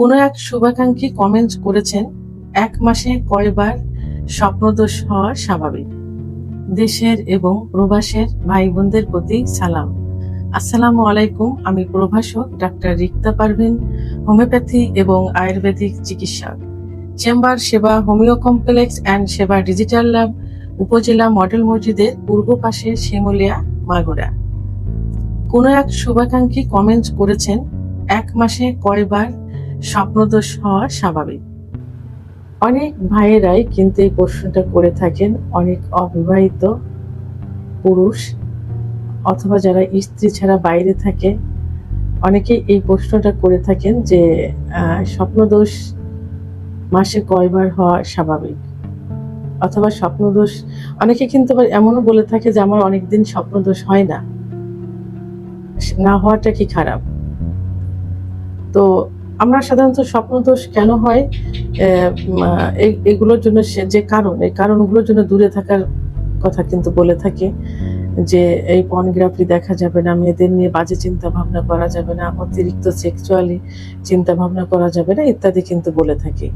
কোনো এক শুভাকাঙ্ক্ষী কমেন্ট করেছেন, ১ মাসে কয়বার স্বপ্নদোষ হওয়া স্বাভাবিক। দেশের এবং প্রবাসের ভাই বোনদের প্রতি সালাম। আসসালামু আলাইকুম। আমি প্রভাষক ডাক্তার রিক্তা পারভিন, হোমিওপ্যাথি এবং আয়ুর্বেদিক চিকিৎসক, চেম্বার সেবা হোমিও কমপ্লেক্স অ্যান্ড সেবা ডিজিটাল ল্যাব, উপজেলা মডেল মসজিদের পূর্ব পাশে শিমুলিয়া, মাগুরা। কোনো এক শুভাকাঙ্ক্ষী কমেন্ট করেছেন, ১ মাসে কয়বার স্বপ্নদোষ হওয়া স্বাভাবিক। অনেক ভাইয়েরাই কিন্তু এই প্রশ্নটা করে থাকেন। অনেক অবিবাহিত পুরুষ অথবা যারা স্ত্রী ছাড়া বাইরে থাকে, অনেকে এই প্রশ্নটা করে থাকেন যে স্বপ্নদোষ মাসে কয়বার হওয়া স্বাভাবিক, অথবা স্বপ্নদোষ অনেকে কিন্তু আবার এমনও বলে থাকে যে আমার অনেকদিন স্বপ্নদোষ হয় না, না হওয়াটা কি খারাপ? তো আমরা সাধারণত স্বপ্নদোষ কেন হয়, এগুলোর জন্য যে এই কারণগুলোর জন্য দূরে থাকার কথা কিন্তু বলে থাকি, যে এই পর্নোগ্রাফি দেখা যাবে না, মেয়েদের নিয়ে বাজে চিন্তা ভাবনা করা যাবে না, অতিরিক্ত সেক্সুয়ালি চিন্তা ভাবনা করা যাবে না ইত্যাদি কিন্তু বলে থাকি,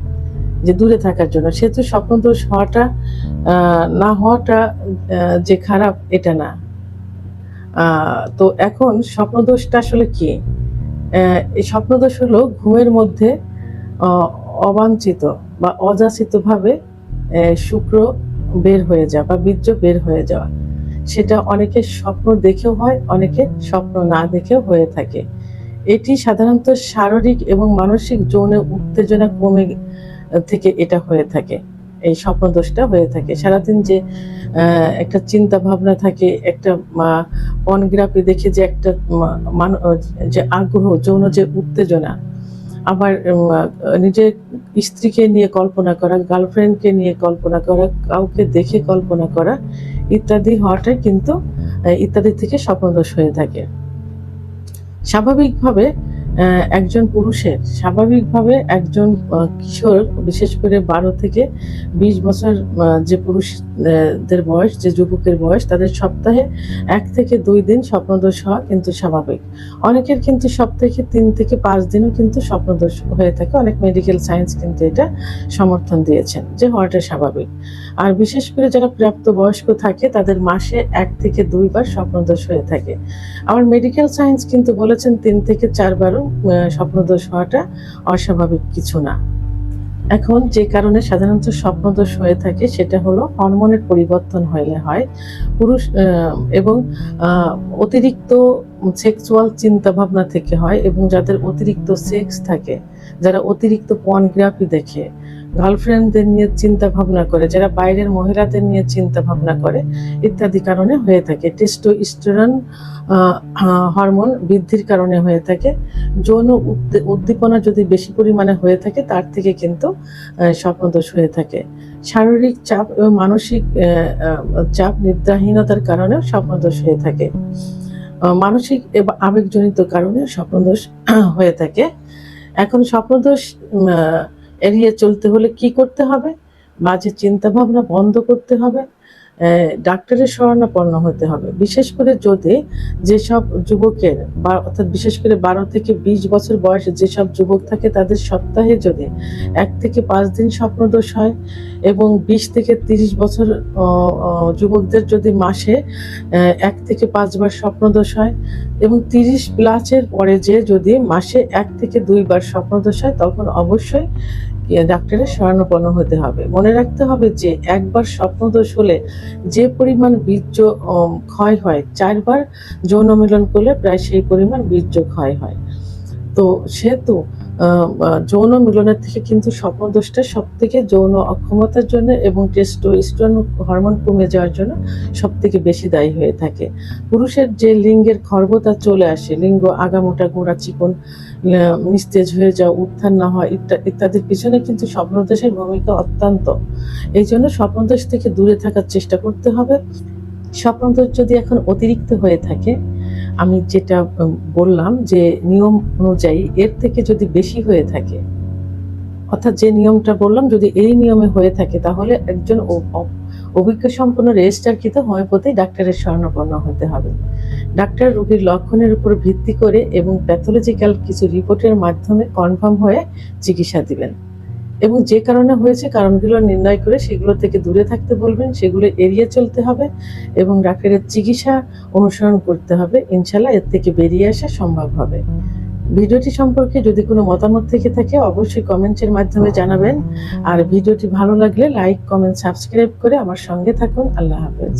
যে দূরে থাকার জন্য। সেহেতু স্বপ্নদোষ হওয়াটা না হওয়াটা যে খারাপ এটা না। তো এখন স্বপ্নদোষটা আসলে কি? এই স্বপ্নদোষ হলো ঘুমের মধ্যে অবাঞ্ছিত বা অযাচিতভাবে শুক্র বের হয়ে যাওয়া বা বীর্য বের হয়ে যাওয়া। সেটা অনেকে স্বপ্ন দেখেও হয়, অনেকে স্বপ্ন না দেখেও হয়ে থাকে। এটি সাধারণত শারীরিক এবং মানসিক যৌন উত্তেজনা কমে থেকে এটা হয়ে থাকে, এই স্বপ্নদোষটা হয়ে থাকে। সারাদিন যে একটা চিন্তা ভাবনা থাকে, একটা পর্নোগ্রাফি দেখে যে একটা যে আগ্রহ, যৌন যে উত্তেজনা, আবার নিজের স্ত্রীকে নিয়ে কল্পনা করা, গার্লফ্রেন্ডকে নিয়ে কল্পনা করা, কাউকে দেখে কল্পনা করা ইত্যাদি হওয়াটাই কিন্তু ইত্যাদি থেকে স্বপ্নদোষ হয়ে থাকে। স্বাভাবিকভাবে একজন কিশোর, বিশেষ করে 12 থেকে 20 বছর যে পুরুষদের বয়স, যে যুবকের বয়স, তাদের সপ্তাহে 1 থেকে 2 দিন স্বপ্নদোষ হওয়া কিন্তু স্বাভাবিক। অনেকের কিন্তু সপ্তাহে 3 থেকে 5 দিনও কিন্তু স্বপ্নদোষ হয়ে থাকে। অনেক মেডিকেল সায়েন্স কিন্তু এটা সমর্থন দিয়েছেন যে হওয়াটা স্বাভাবিক। আর বিশেষ করে যারা প্রাপ্তবয়স্ক থাকে তাদের মাসে 1 থেকে 2 বার স্বপ্নদোষ হয়ে থাকে। আমার মেডিকেল সায়েন্স কিন্তু বলেছেন 3 থেকে 4 বারও স্বপ্নদোষ হওয়াটা অস্বাভাবিক কিছু না। এখন যে কারণে সাধারণত স্বপ্নদোষ হয়ে থাকে সেটা হলো হরমোনের পরিবর্তন হলে হয়, পুরুষ এবং অতিরিক্ত সেক্সুয়াল চিন্তা ভাবনা থেকে হয়, এবং যাদের অতিরিক্ত সেক্স থাকে, যারা অতিরিক্ত পর্নোগ্রাফি দেখে, গার্লফ্রেন্ডদের নিয়ে চিন্তা ভাবনা করে, যারা বাইরের মহিলাদের নিয়ে চিন্তা ভাবনা করে ইত্যাদি কারণে হয়ে থাকে। টেস্টোস্টেরন হরমোন বৃদ্ধির কারণে হয়ে থাকে। যৌন উদ্দীপনা যদি বেশি পরিমাণে হয়ে থাকে তার থেকে কিন্তু স্বপ্নদোষ হয়ে থাকে। শারীরিক চাপ এবং মানসিক চাপ, নিদ্রাহীনতার কারণেও স্বপ্নদোষ হয়ে থাকে। মানসিক এবং আবেগজনিত কারণে স্বপ্নদোষ হয়ে থাকে। এখন স্বপ্নদোষ এড়িয়ে চলতে হলে কি করতে হবে? বাজে চিন্তা ভাবনা বন্ধ করতে হবে, ডাক্তারের শরণাপন্ন হতে হবে। বিশেষ করে যদি যেসব যুবকের অর্থাৎ বিশেষ করে 12 থেকে 20 বছর বয়সে যেসব যুবক থাকে তাদের সপ্তাহে যদি 1 থেকে 5 দিন স্বপ্নদোষ হয়, এবং 20 থেকে 30 বছর যুবকদের যদি মাসে 1 থেকে 5 বার স্বপ্নদোষ হয়, এবং 30 প্লাসের পরে যে যদি মাসে 1 থেকে 2 বার স্বপ্নদোষ হয়, তখন অবশ্যই ডাক্তারের শরণাপন্ন হতে হবে। মনে রাখতে হবে যে একবার স্বপ্নদোষ হলে যে পরিমাণ বীর্য ক্ষয় হয়, 4 বার যৌন মিলন করলে প্রায় সেই পরিমাণ বীর্য ক্ষয় হয়। তো সেহেতু যৌন মিলনের থেকে কিন্তু স্বপ্নদোষটা সবথেকে যৌন অক্ষমতার জন্য এবং টেস্টোস্টেরন হরমোন কমে যাওয়ার জন্য সবথেকে বেশি দায়ী হয়ে থাকে। পুরুষের যে লিঙ্গের খর্বতা চলে আসে, লিঙ্গ আগামোটা, গোড়া চিকন, নিস্তেজ হয়ে যাওয়া, উত্থান না হয় ইত্যাদির পিছনে কিন্তু স্বপ্নদোষের ভূমিকা অত্যন্ত। এই জন্য স্বপ্নদোষ থেকে দূরে থাকার চেষ্টা করতে হবে। স্বপ্নদোষ যদি এখন অতিরিক্ত হয়ে থাকে, আমি যেটা বললাম যে নিয়ম অনুযায়ী এর থেকে যদি বেশি হয়ে থাকে, অর্থাৎ যে নিয়মটা বললাম যদি এই নিয়মে হয়ে থাকে, তাহলে একজন অভিজ্ঞ সম্পন্ন রেজিস্টারকৃত হোমিওপ্যাথি ডাক্তারের শরণাপন্ন হতে হবে। ডাক্তার রোগীর লক্ষণের উপর ভিত্তি করে এবং প্যাথোলজিক্যাল কিছু রিপোর্টের মাধ্যমে কনফার্ম হয়ে চিকিৎসা দিবেন এবং যে কারণে হয়েছে কারণগুলো নির্ণয় করে সেগুলো থেকে দূরে থাকতে বলবেন, সেগুলো এড়িয়ে চলতে হবে এবং ডাক্তারের চিকিৎসা অনুসরণ করতে হবে। ইনশাল্লাহ এর থেকে বেরিয়ে আসা সম্ভব হবে। ভিডিওটি সম্পর্কে যদি কোনো মতামত থেকে থাকে অবশ্যই কমেন্টের মাধ্যমে জানাবেন। আর ভিডিওটি ভালো লাগলে লাইক, কমেন্ট, সাবস্ক্রাইব করে আমার সঙ্গে থাকুন। আল্লাহ হাফেজ।